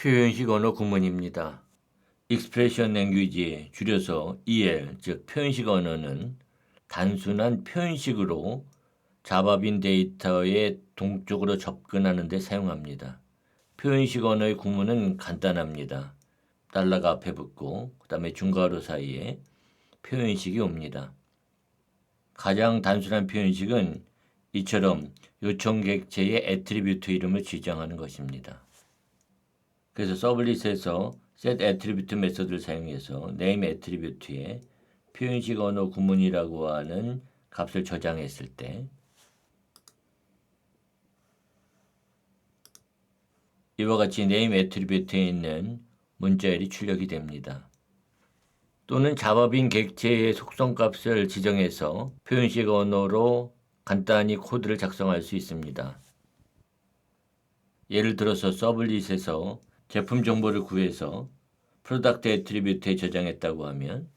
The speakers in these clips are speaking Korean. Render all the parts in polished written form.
표현식 언어 구문입니다. Expression Language 줄여서 EL, 즉 표현식 언어는 단순한 표현식으로 잡아빈 데이터에 동적으로 접근하는 데 사용합니다. 표현식 언어의 구문은 간단합니다. 달러가 앞에 붙고 그 다음에 중괄호 사이에 표현식이 옵니다. 가장 단순한 표현식은 이처럼 요청 객체의 애트리뷰트 이름을 지정하는 것입니다. 그래서 서블릿에서 set attribute 메소드를 사용해서 name attribute에 표현식 언어 구문이라고 하는 값을 저장했을 때 이와 같이 name attribute에 있는 문자열이 출력이 됩니다. 또는 잡아빈 객체의 속성값을 지정해서 표현식 언어로 간단히 코드를 작성할 수 있습니다. 예를 들어서 서블릿에서 제품 정보를 구해서 프로덕트 애트리뷰트에 저장했다고 하면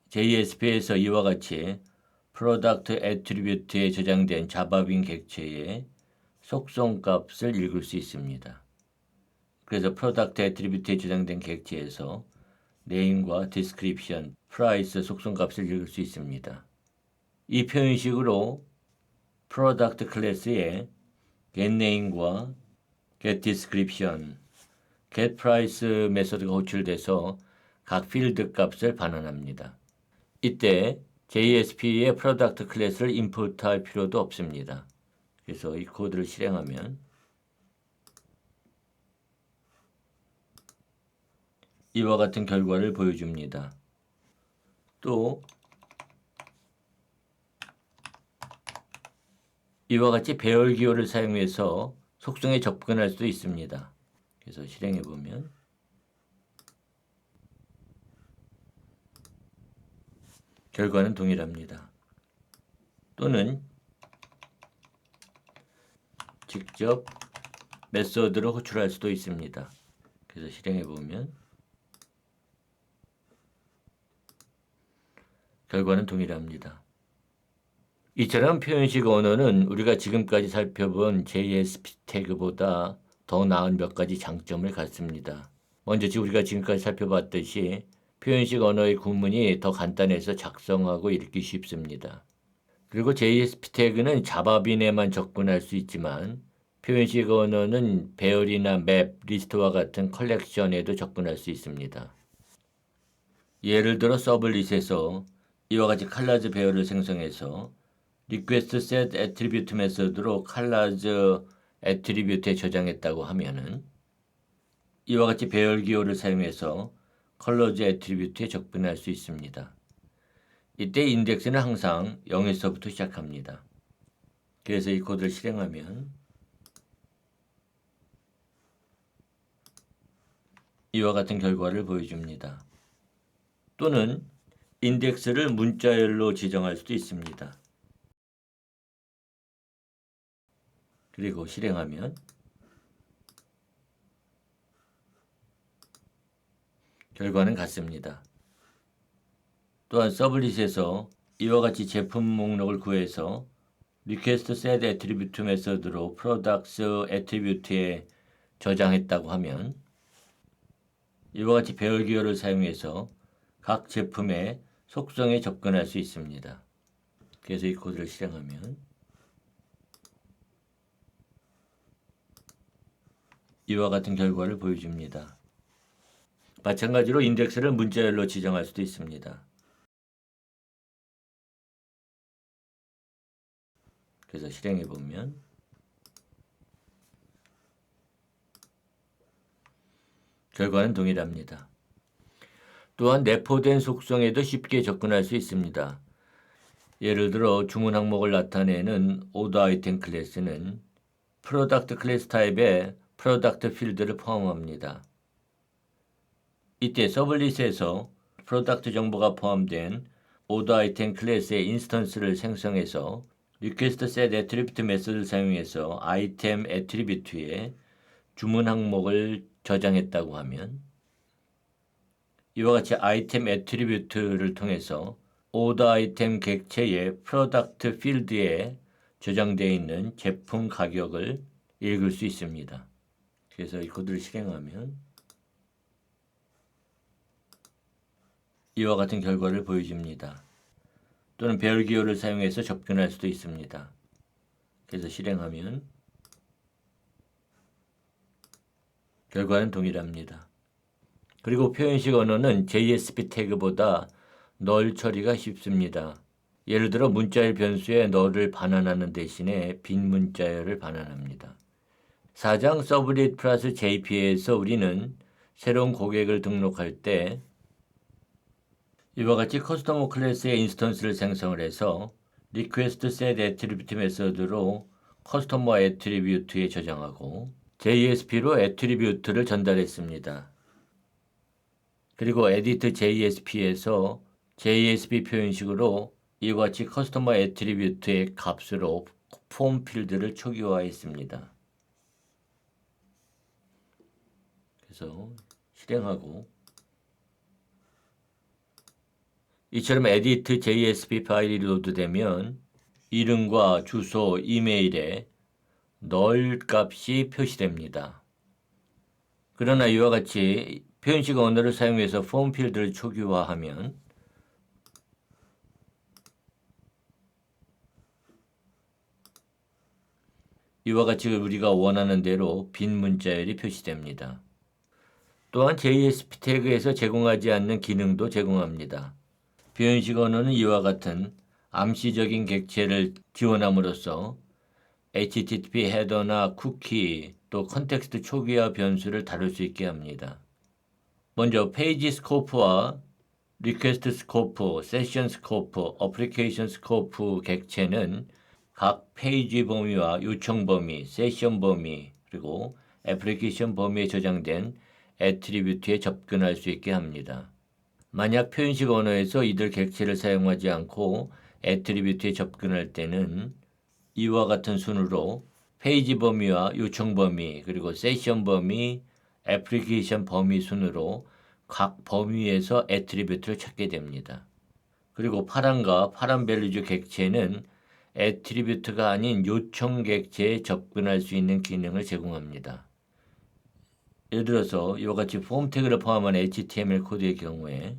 JSP에서 이와 같이 프로덕트 애트리뷰트에 저장된 잡아빈 객체의 속성값을 읽을 수 있습니다. 그래서 프로덕트 애트리뷰트에 저장된 객체에서 name과 description, price 속성값을 읽을 수 있습니다. 이 표현식으로 프로덕트 클래스에 getName과 getDescription, getPrice 메소드가 호출돼서 각 필드 값을 반환합니다. 이때 JSP의 프로덕트 클래스를 임포트할 필요도 없습니다. 그래서 이 코드를 실행하면 이와 같은 결과를 보여줍니다. 또 이와 같이 배열 기호를 사용해서 속성에 접근할 수도 있습니다. 그래서 실행해 보면 결과는 동일합니다. 또는 직접 메소드로 호출할 수도 있습니다. 그래서 실행해 보면 결과는 동일합니다. 이처럼 표현식 언어는 우리가 지금까지 살펴본 JSP 태그보다 더 나은 몇 가지 장점을 갖습니다. 먼저 우리가 지금까지 살펴봤듯이 표현식 언어의 구문이 더 간단해서 작성하고 읽기 쉽습니다. 그리고 JSP 태그는 잡아빈에만 접근할 수 있지만 표현식 언어는 배열이나 맵, 리스트와 같은 컬렉션에도 접근할 수 있습니다. 예를 들어 서블릿에서 이와 같이 컬러즈 배열을 생성해서 request set attribute 메소드로 컬러즈 애트리뷰트에 저장했다고 하면은 이와 같이 배열 기호를 사용해서 컬러즈 애트리뷰트에 접근할 수 있습니다. 이때 인덱스는 항상 0에서부터 시작합니다. 그래서 이 코드를 실행하면 이와 같은 결과를 보여줍니다. 또는 인덱스를 문자열로 지정할 수도 있습니다. 그리고 실행하면 결과는 같습니다. 또한 서블릿에서 이와 같이 제품 목록을 구해서 request set attribute 메소드로 products attribute에 저장했다고 하면 이와 같이 배열 기호를 사용해서 각 제품의 속성에 접근할 수 있습니다. 그래서 이 코드를 실행하면 이와 같은 결과를 보여줍니다. 마찬가지로 인덱스를 문자열로 지정할 수도 있습니다. 그래서 실행해 보면 결과는 동일합니다. 또한 내포된 속성에도 쉽게 접근할 수 있습니다. 예를 들어 주문 항목을 나타내는 order item 클래스는 프로덕트 클래스 타입의 프로덕트 필드를 포함합니다. 이때 서블릿에서 프로덕트 정보가 포함된 order item 클래스의 인스턴스를 생성해서 request set attribute 메소드를 사용해서 아이템 애트리뷰트에 주문 항목을 저장했다고 하면 이와 같이 아이템 애트리뷰트를 통해서 오더 아이템 객체의 프로덕트 필드에 저장되어 있는 제품 가격을 읽을 수 있습니다. 그래서 이 코드를 실행하면 이와 같은 결과를 보여줍니다. 또는 배열 기호를 사용해서 접근할 수도 있습니다. 그래서 실행하면 결과는 동일합니다. 그리고 표현식 언어는 JSP 태그보다 널 처리가 쉽습니다. 예를 들어 문자열 변수에 널을 반환하는 대신에 빈 문자열을 반환합니다. 4장 서브릿 플러스 JP에서 우리는 새로운 고객을 등록할 때 이와 같이 커스터머 클래스의 인스턴스를 생성을 해서 request set attribute 메서드로 커스터머 애트리뷰트에 저장하고 JSP로 애트리뷰트를 전달했습니다. 그리고 edit JSP에서 JSP 표현식으로 이와 같이 커스터머 애트리뷰트의 값으로 폼 필드를 초기화했습니다. 그래서 실행하고 이처럼 edit JSP 파일이 로드되면 이름과 주소, 이메일에 널 값이 표시됩니다. 그러나 이와 같이 표현식 언어를 사용해서 폼 필드를 초기화하면 이와 같이 우리가 원하는 대로 빈 문자열이 표시됩니다. 또한 JSP 태그에서 제공하지 않는 기능도 제공합니다. 표현식 언어는 이와 같은 암시적인 객체를 지원함으로써 HTTP 헤더나 쿠키 또 컨텍스트 초기화 변수를 다룰 수 있게 합니다. 먼저 페이지 스코프와 리퀘스트 스코프, 세션 스코프, 어플리케이션 스코프 객체는 각 페이지 범위와 요청 범위, 세션 범위, 그리고 애플리케이션 범위에 저장된 애트리뷰트에 접근할 수 있게 합니다. 만약 표현식 언어에서 이들 객체를 사용하지 않고 애트리뷰트에 접근할 때는 이와 같은 순으로 페이지 범위와 요청 범위, 그리고 세션 범위, 애플리케이션 범위 순으로 각 범위에서 애트리뷰트를 찾게 됩니다. 그리고 파란과 파란 밸류즈 객체는 애트리뷰트가 아닌 요청 객체에 접근할 수 있는 기능을 제공합니다. 예를 들어서 이와 같이 폼 태그를 포함한 HTML 코드의 경우에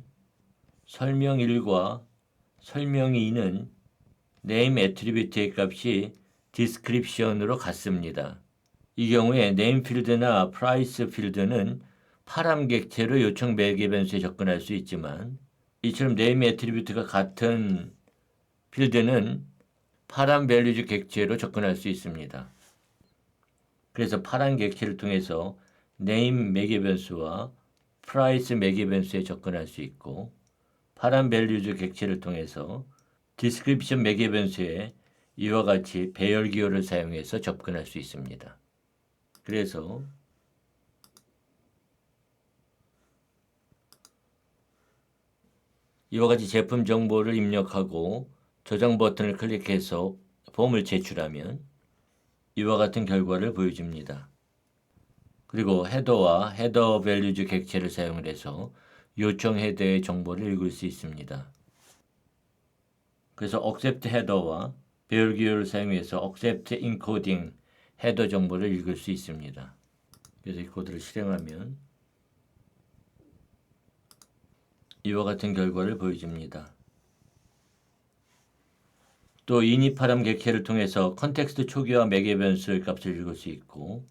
설명 1과 설명 2는 name 애트리뷰트의 값이 description으로 같습니다. 이 경우에 name 필드나 price 필드는 파람 객체로 요청 매개 변수에 접근할 수 있지만 이처럼 name 애트리뷰트가 같은 필드는 파란 밸류즈 객체로 접근할 수 있습니다. 그래서 파란 객체를 통해서 name 매개 변수와 price 매개 변수에 접근할 수 있고 파란 밸류즈 객체를 통해서 description 매개 변수에 이와 같이 배열 기호를 사용해서 접근할 수 있습니다. 그래서 이와 같이 제품 정보를 입력하고 저장 버튼을 클릭해서 폼을 제출하면 이와 같은 결과를 보여줍니다. 그리고 헤더와 헤더 밸류즈 객체를 사용을 해서 요청 헤더의 정보를 읽을 수 있습니다. 그래서 accept 헤더와 배열 기호를 사용해서 accept encoding 헤더 정보를 읽을 수 있습니다. 그래서 이 코드를 실행하면 이와 같은 결과를 보여줍니다. 또 이니파람 객체를 통해서 컨텍스트 초기화 매개 변수의 값을 읽을 수 있고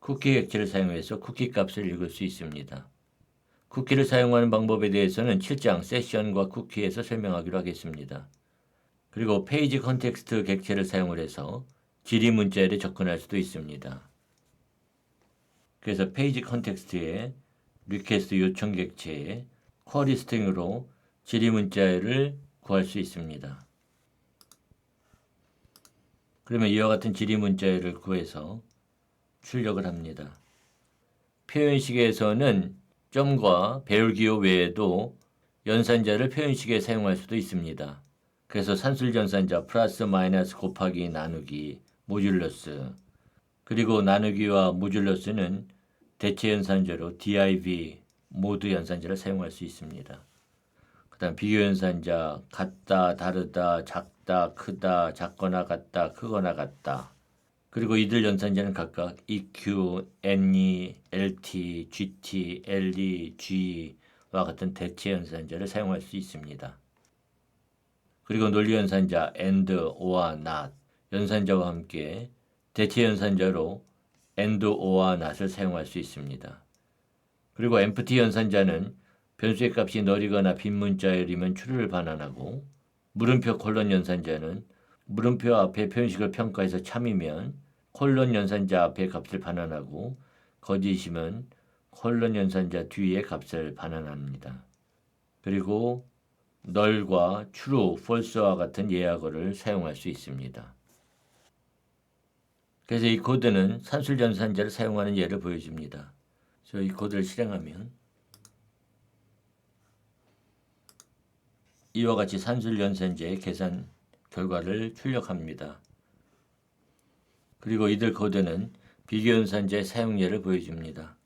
쿠키 객체를 사용해서 쿠키 값을 읽을 수 있습니다. 쿠키를 사용하는 방법에 대해서는 7장 세션과 쿠키에서 설명하기로 하겠습니다. 그리고 페이지 컨텍스트 객체를 사용을 해서 지리 문자열에 접근할 수도 있습니다. 그래서 페이지 컨텍스트에 리퀘스트 요청 객체에 쿼리 스트링으로 지리 문자열을 구할 수 있습니다. 그러면 이와 같은 지리 문자열을 구해서 출력을 합니다. 표현식에서는 점과 배열 기호 외에도 연산자를 표현식에 사용할 수도 있습니다. 그래서 산술 연산자 플러스 마이너스 곱하기 나누기 모듈러스 그리고 나누기와 모듈러스는 대체 연산자로 div 모드 연산자를 사용할 수 있습니다. 그 다음 비교 연산자 같다, 다르다, 작다, 크다, 작거나 같다, 크거나 같다 그리고 이들 연산자는 각각 EQ, NE, LT, GT, LE, G와 같은 대체 연산자를 사용할 수 있습니다. 그리고 논리 연산자 AND, OR, NOT 연산자와 함께 대체 연산자로 AND, OR, NOT을 사용할 수 있습니다. 그리고 empty 연산자는 변수의 값이 널이거나 빈 문자열이면 true를 반환하고 물음표 콜론 연산자는 물음표 앞에 표현식을 평가해서 참이면 콜론 연산자 앞에 값을 반환하고 거짓이면 콜론 연산자 뒤에 값을 반환합니다. 그리고 널과 true, false와 같은 예약어를 사용할 수 있습니다. 그래서 이 코드는 산술 연산자를 사용하는 예를 보여줍니다. 이 코드를 실행하면 이와 같이 산술 연산자의 계산 결과를 출력합니다. 그리고 이들 코드는 비교 연산자의 사용 예를 보여줍니다.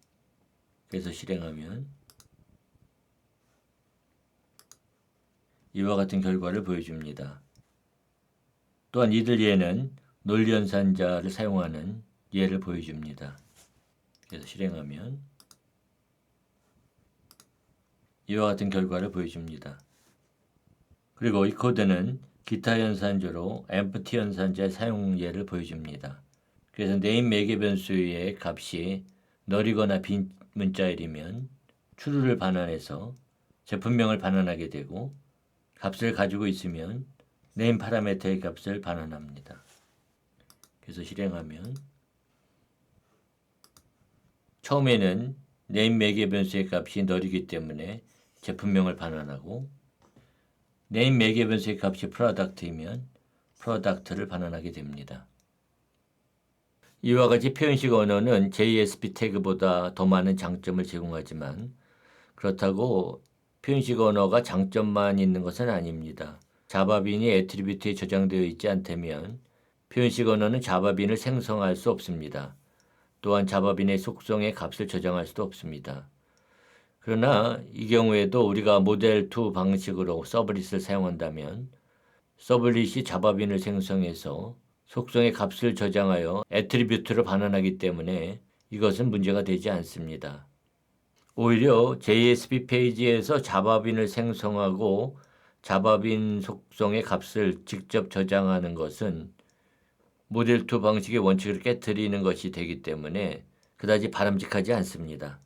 그래서 실행하면 이와 같은 결과를 보여줍니다. 또한 이들 예는 논리 연산자를 사용하는 예를 보여줍니다. 그래서 실행하면 이와 같은 결과를 보여줍니다. 그리고 이 코드는 기타 연산자로 empty 연산자의 사용 예를 보여줍니다. 그래서 name 매개 변수의 값이 널이거나 빈 문자열이면 true를 반환해서 제품명을 반환하게 되고 값을 가지고 있으면 name 파라미터의 값을 반환합니다. 그래서 실행하면 처음에는 name 매개 변수의 값이 널이기 때문에 제품명을 반환하고 name 매개 변수의 값이 product이면 product를 반환하게 됩니다. 이와 같이 표현식 언어는 JSP 태그보다 더 많은 장점을 제공하지만 그렇다고 표현식 언어가 장점만 있는 것은 아닙니다. 자바빈이 애트리뷰트에 저장되어 있지 않다면 표현식 언어는 자바빈을 생성할 수 없습니다. 또한 자바빈의 속성의 값을 저장할 수도 없습니다. 그러나 이 경우에도 우리가 모델 2 방식으로 서블릿을 사용한다면 서블릿이 자바빈을 생성해서 속성의 값을 저장하여 애트리뷰트를 반환하기 때문에 이것은 문제가 되지 않습니다. 오히려 JSP 페이지에서 자바빈을 생성하고 자바빈 속성의 값을 직접 저장하는 것은 모델 2 방식의 원칙을 깨트리는 것이 되기 때문에 그다지 바람직하지 않습니다.